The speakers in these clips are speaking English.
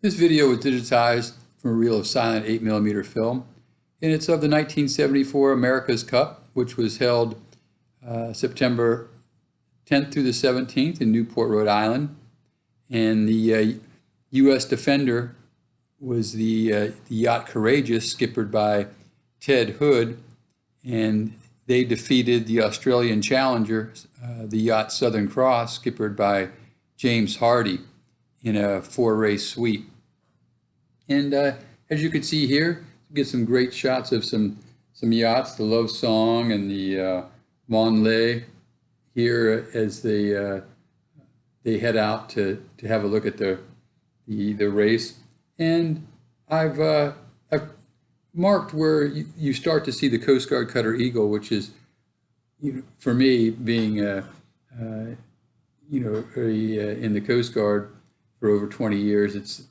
This video was digitized from a reel of silent 8mm film, and it's of the 1974 America's Cup, which was held September 10th through the 17th in Newport, Rhode Island. And the U.S. defender was the yacht Courageous, skippered by Ted Hood, and they defeated the Australian challenger, the yacht Southern Cross, skippered by James Hardy, in a 4-race sweep. And as you can see here, you get some great shots of some yachts, the Love Song and the Monley here as they head out to have a look at the race. And I've marked where you start to see the Coast Guard cutter Eagle, which is, for me, being in the Coast Guard for over 20 years,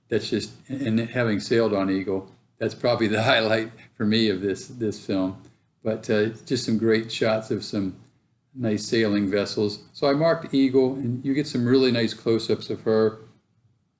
that's just, and having sailed on Eagle, that's probably the highlight for me of this film. But just some great shots of some nice sailing vessels. So I marked Eagle, and you get some really nice close-ups of her.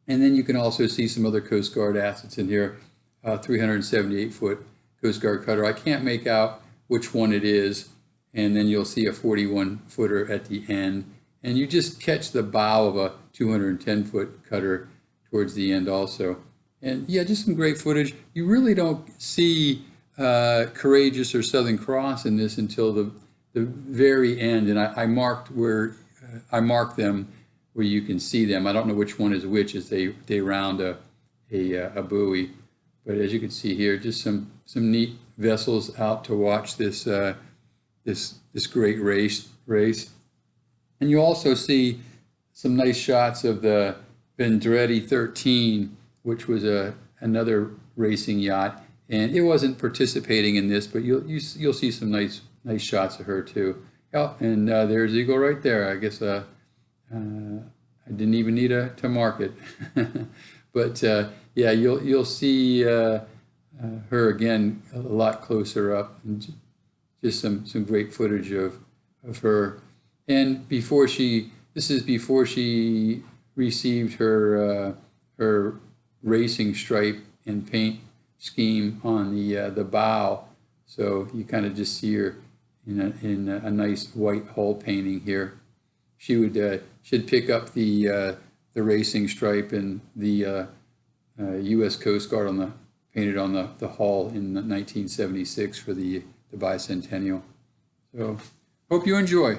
And then you can also see some other Coast Guard assets in here. 378-foot Coast Guard cutter. I can't make out which one it is. And then you'll see a 41-footer at the end. And you just catch the bow of a 210-foot cutter towards the end also. And yeah, just some great footage. You really don't see Courageous or Southern Cross in this until the very end. And I marked them where you can see them. I don't know which one is which as they round a buoy. But as you can see here, just some neat vessels out to watch this great race. And you also see some nice shots of the Vendretti 13, which was another racing yacht, and it wasn't participating in this, but you'll see some nice shots of her too. Oh, and there's Eagle right there. I guess I didn't even need to mark it, but yeah, you'll see her again a lot closer up, and just some great footage of her. And this is before she received her racing stripe and paint scheme on the bow. So you kind of just see her in a nice white hull painting here. Should pick up the racing stripe and the U.S. Coast Guard painted on the hull in 1976 for the bicentennial. So hope you enjoy.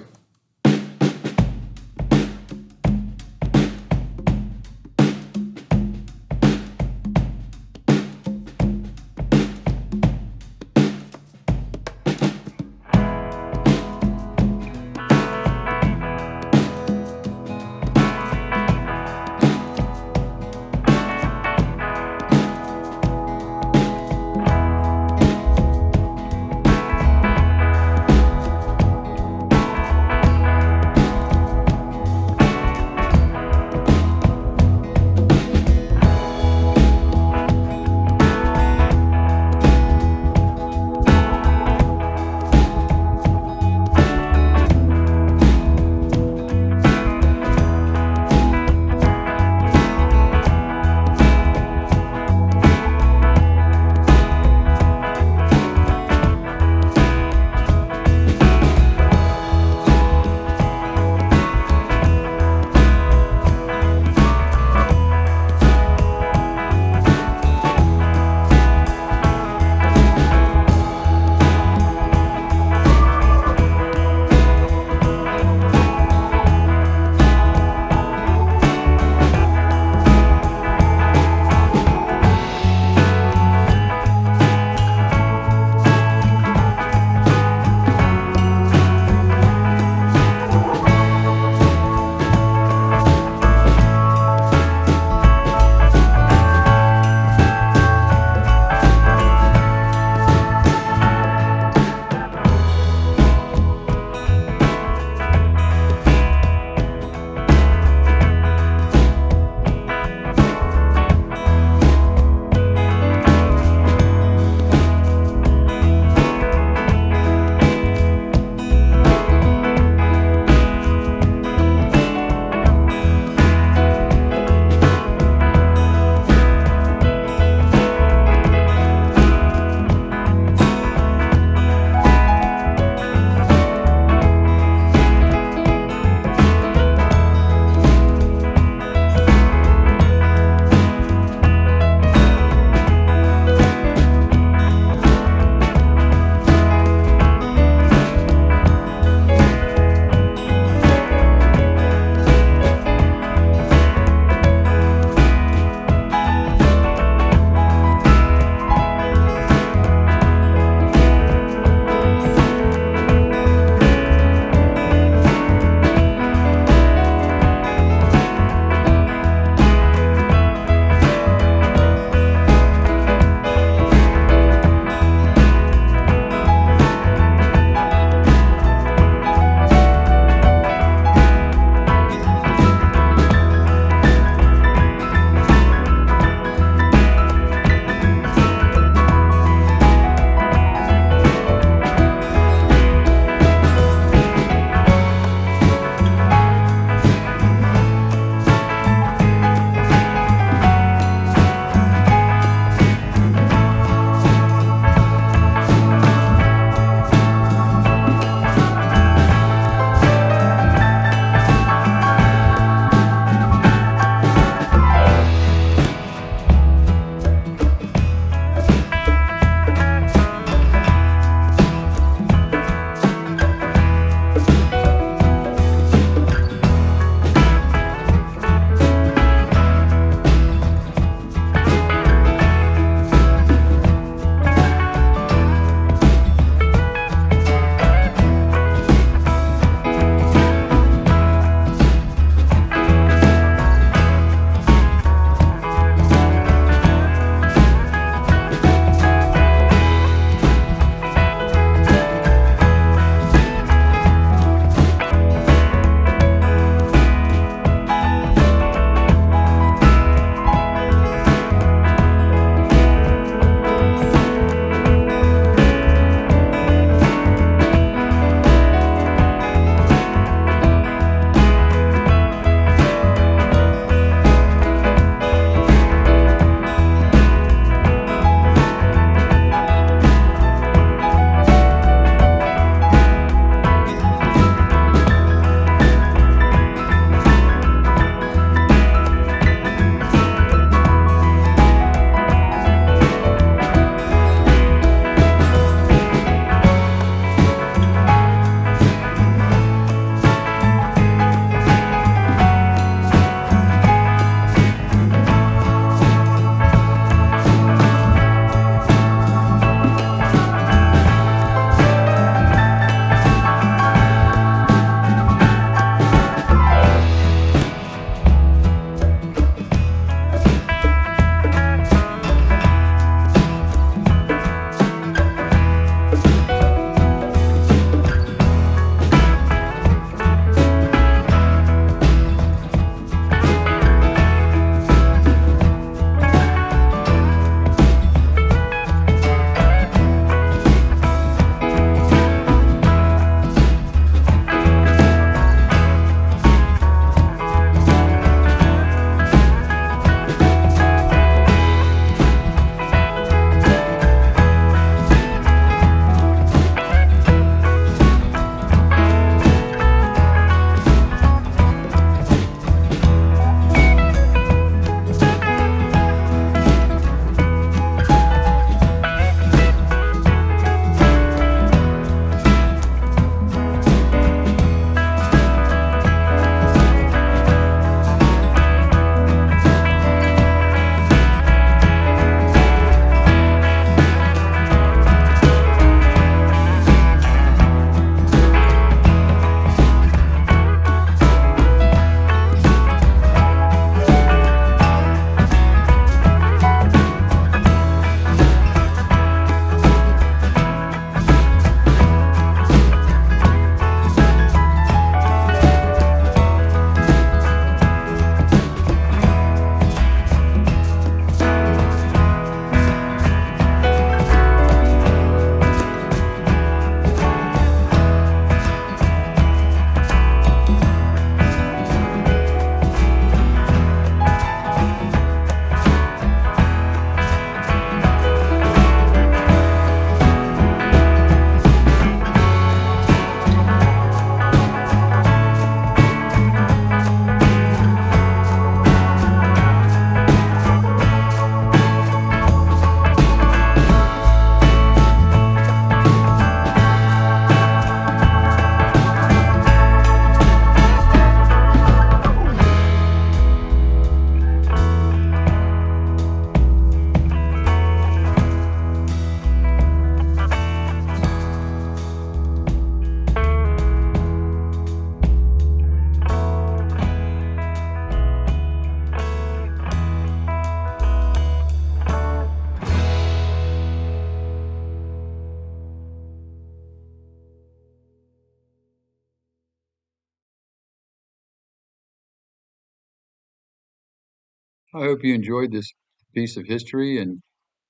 I hope you enjoyed this piece of history, and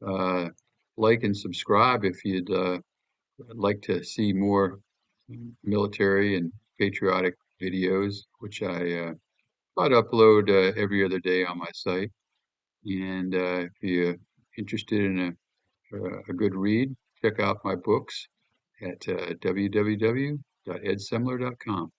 uh, like and subscribe if you'd like to see more military and patriotic videos, which I try to upload every other day on my site. And if you're interested in a good read, check out my books at www.edsemler.com.